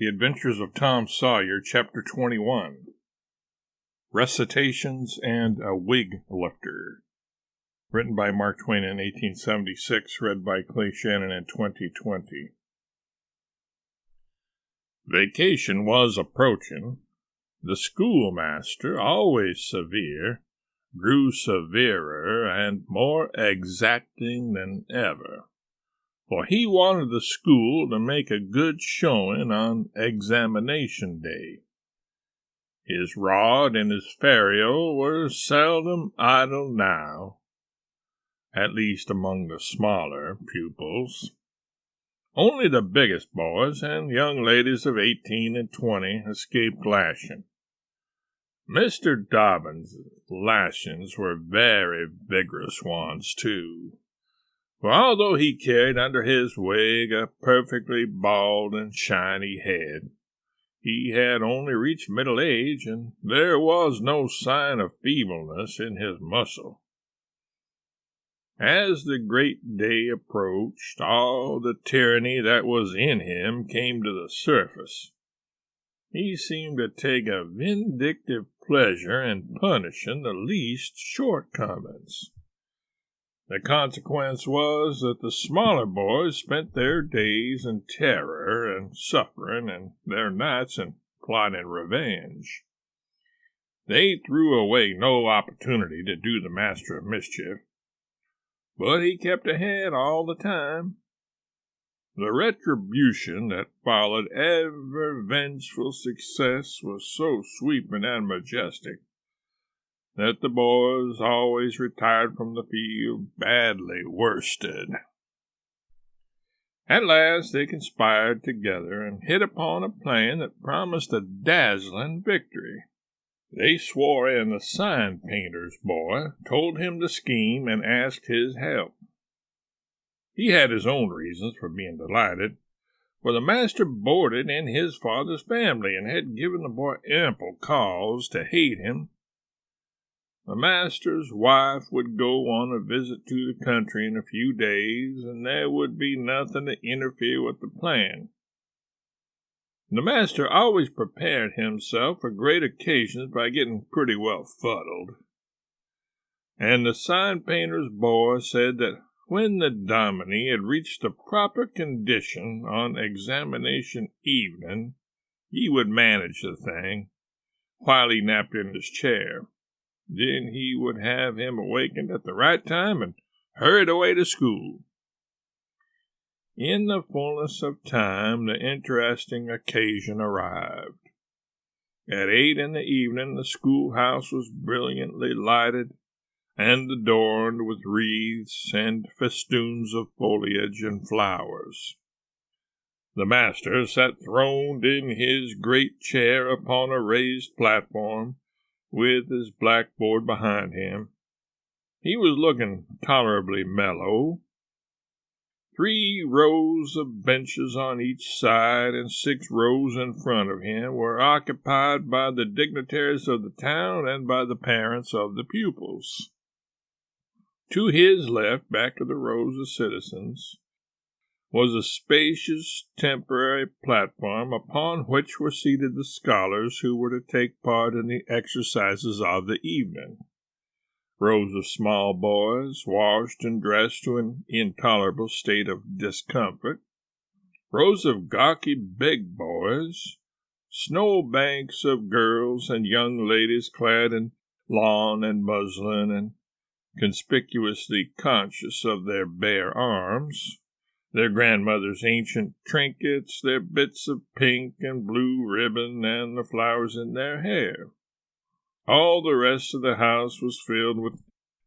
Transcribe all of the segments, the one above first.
The Adventures of Tom Sawyer, Chapter 21. Recitations and a Wiglifter. Written by Mark Twain in 1876, read by Clay Shannon in 2020. Vacation was approaching. The schoolmaster, always severe, grew severer and more exacting than ever, for he wanted the school to make a good showing on examination day. His rod and his ferule were seldom idle now, at least among the smaller pupils. Only the biggest boys and young ladies of 18 and 20 escaped lashing. Mr. Dobbin's lashings were very vigorous ones, too. For although he carried under his wig a perfectly bald and shiny head, he had only reached middle age, and there was no sign of feebleness in his muscle. As the great day approached, all the tyranny that was in him came to the surface. He seemed to take a vindictive pleasure in punishing the least shortcomings. The consequence was that the smaller boys spent their days in terror and suffering, and their nights in plotting revenge. They threw away no opportunity to do the master a mischief, but he kept ahead all the time. The retribution that followed every vengeful success was so sweeping and majestic that the boys always retired from the field badly worsted. At last they conspired together and hit upon a plan that promised a dazzling victory. They swore in the sign painter's boy, told him the scheme, and asked his help. He had his own reasons for being delighted, for the master boarded in his father's family and had given the boy ample cause to hate him. The master's wife would go on a visit to the country in a few days, and there would be nothing to interfere with the plan. The master always prepared himself for great occasions by getting pretty well fuddled. And the sign painter's boy said that when the dominie had reached the proper condition on examination evening, he would manage the thing, while he napped in his chair. Then he would have him awakened at the right time and hurried away to school. In the fullness of time, the interesting occasion arrived. At 8 in the evening, the schoolhouse was brilliantly lighted and adorned with wreaths and festoons of foliage and flowers. The master sat throned in his great chair upon a raised platform, with his blackboard behind him. He was looking tolerably mellow. 3 rows of benches on each side and 6 rows in front of him were occupied by the dignitaries of the town and by the parents of the pupils. To his left, back of the rows of citizens, was a spacious temporary platform upon which were seated the scholars who were to take part in the exercises of the evening. Rows of small boys, washed and dressed to an intolerable state of discomfort. Rows of gawky big boys. Snowbanks of girls and young ladies clad in lawn and muslin and conspicuously conscious of their bare arms, their grandmother's ancient trinkets, their bits of pink and blue ribbon, and the flowers in their hair. All the rest of the house was filled with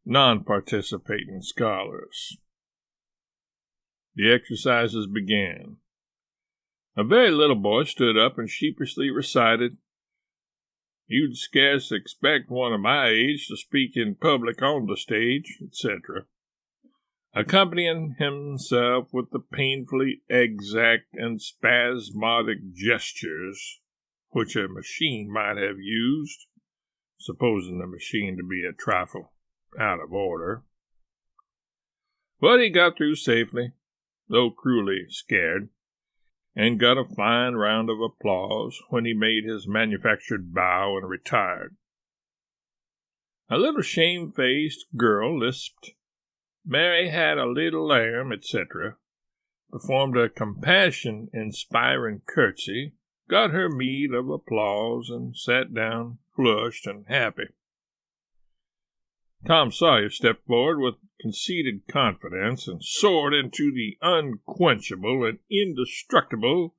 non-participating scholars. The exercises began. A very little boy stood up and sheepishly recited, "You'd scarce expect one of my age to speak in public on the stage," etc., accompanying himself with the painfully exact and spasmodic gestures which a machine might have used, supposing the machine to be a trifle out of order. But he got through safely, though cruelly scared, and got a fine round of applause when he made his manufactured bow and retired. A little shamefaced girl lisped, "Mary had a little lamb," etc., performed a compassion-inspiring curtsy, got her meed of applause, and sat down flushed and happy. Tom Sawyer stepped forward with conceited confidence and soared into the unquenchable and indestructible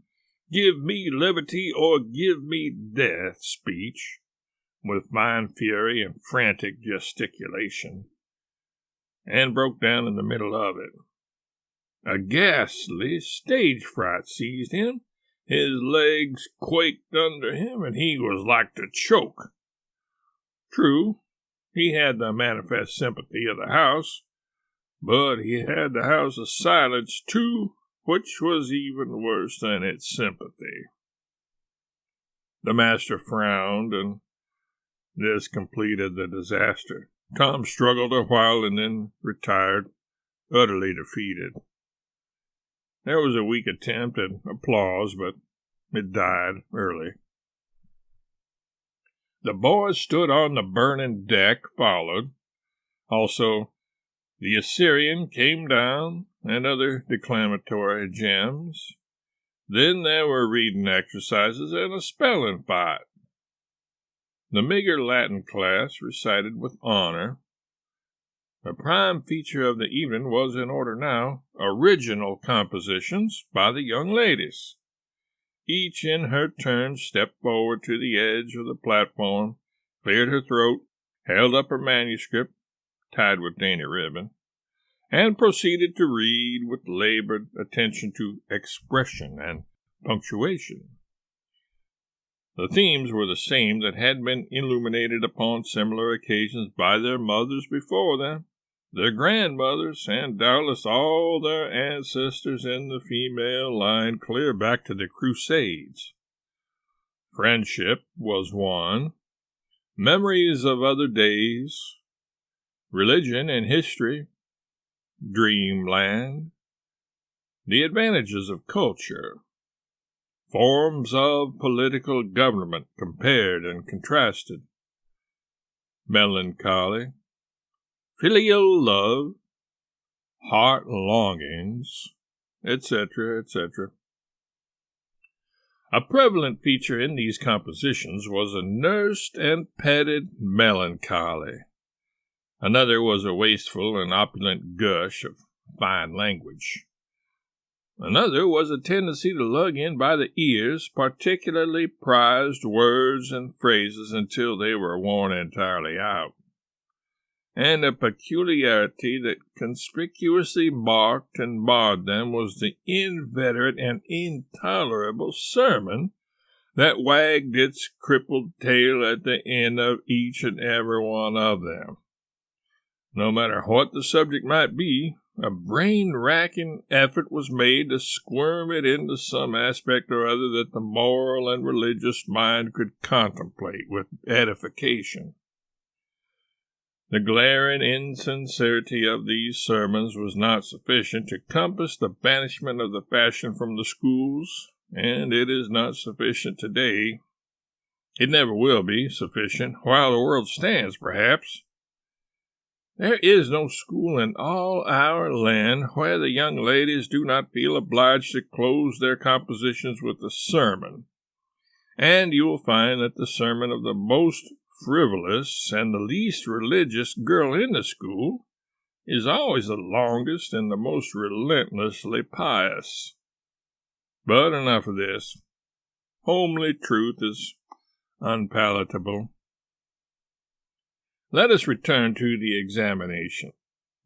"give me liberty or give me death" speech, with fine fury and frantic gesticulation, and broke down in the middle of it. A ghastly stage fright seized him, his legs quaked under him, and he was like to choke. True, he had the manifest sympathy of the house, but he had the house's silence too, which was even worse than its sympathy. The master frowned, and this completed the disaster. Tom struggled a while and then retired, utterly defeated. There was a weak attempt at applause, but it died early. The boys stood on the burning deck, followed. Also, the Assyrian came down, and other declamatory gems. Then there were reading exercises and a spelling fight. The meager Latin class recited with honor. The prime feature of the evening was in order now, original compositions by the young ladies. Each in her turn stepped forward to the edge of the platform, cleared her throat, held up her manuscript, tied with dainty ribbon, and proceeded to read with labored attention to expression and punctuation. The themes were the same that had been illuminated upon similar occasions by their mothers before them, their grandmothers, and doubtless all their ancestors in the female line clear back to the Crusades. Friendship was one, memories of other days, religion and history, dreamland, the advantages of culture, forms of political government compared and contrasted, melancholy, filial love, heart longings, etc., etc. A prevalent feature in these compositions was a nursed and petted melancholy. Another was a wasteful and opulent gush of fine language. Another was a tendency to lug in by the ears particularly prized words and phrases until they were worn entirely out. And a peculiarity that conspicuously marked and barred them was the inveterate and intolerable sermon that wagged its crippled tail at the end of each and every one of them. No matter what the subject might be, a brain-racking effort was made to squirm it into some aspect or other that the moral and religious mind could contemplate with edification. The glaring insincerity of these sermons was not sufficient to compass the banishment of the fashion from the schools, and it is not sufficient today. It never will be sufficient while the world stands, perhaps. There is no school in all our land where the young ladies do not feel obliged to close their compositions with a sermon, and you will find that the sermon of the most frivolous and the least religious girl in the school is always the longest and the most relentlessly pious. But enough of this. Homely truth is unpalatable. Let us return to the examination.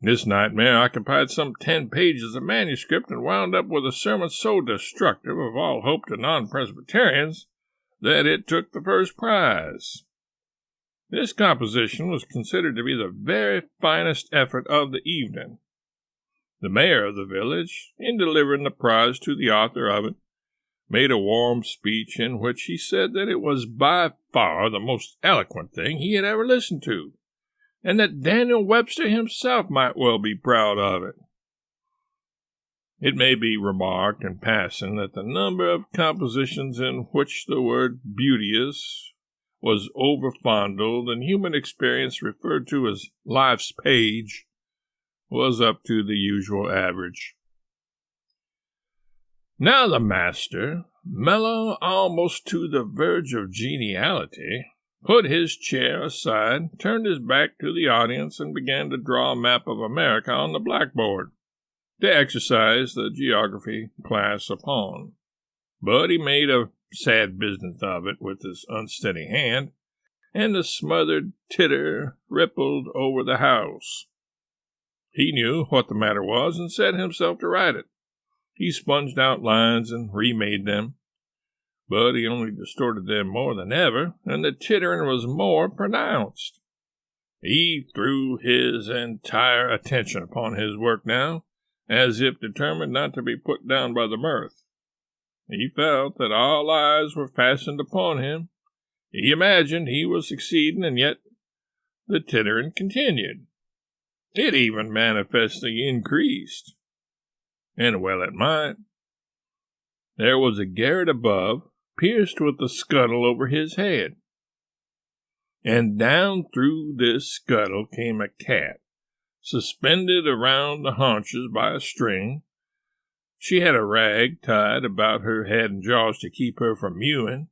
This nightmare occupied some 10 pages of manuscript and wound up with a sermon so destructive of all hope to non-Presbyterians that it took the first prize. This composition was considered to be the very finest effort of the evening. The mayor of the village, in delivering the prize to the author of it, made a warm speech in which he said that it was by far the most eloquent thing he had ever listened to, and that Daniel Webster himself might well be proud of it. It may be remarked in passing that the number of compositions in which the word beauteous was overfondled and human experience referred to as life's page was up to the usual average. Now the master, mellow almost to the verge of geniality, put his chair aside, turned his back to the audience, and began to draw a map of America on the blackboard to exercise the geography class upon. But he made a sad business of it with his unsteady hand, and the smothered titter rippled over the house. He knew what the matter was and set himself to write it. He sponged out lines and remade them, but he only distorted them more than ever, and the tittering was more pronounced. He threw his entire attention upon his work now, as if determined not to be put down by the mirth. He felt that all eyes were fastened upon him. He imagined he was succeeding, and yet the tittering continued. It even manifestly increased. And well it might. There was a garret above, pierced with the scuttle over his head. And down through this scuttle came a cat, suspended around the haunches by a string. She had a rag tied about her head and jaws to keep her from mewing.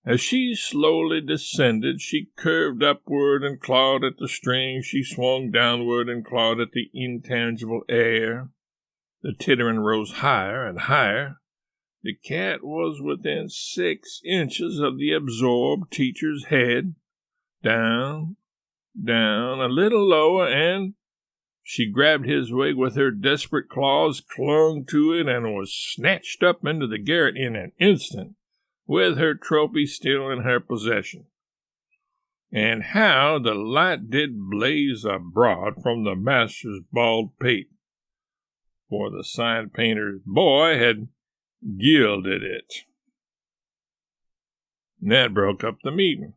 As she slowly descended, she curved upward and clawed at the string. She swung downward and clawed at the intangible air. The tittering rose higher and higher. The cat was within 6 inches of the absorbed teacher's head. Down, down, a little lower, and she grabbed his wig with her desperate claws, clung to it, and was snatched up into the garret in an instant, with her trophy still in her possession. And how the light did blaze abroad from the master's bald pate, for the sign painter's boy had gilded it. That broke up the meeting.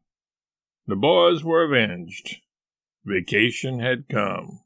The boys were avenged. Vacation had come.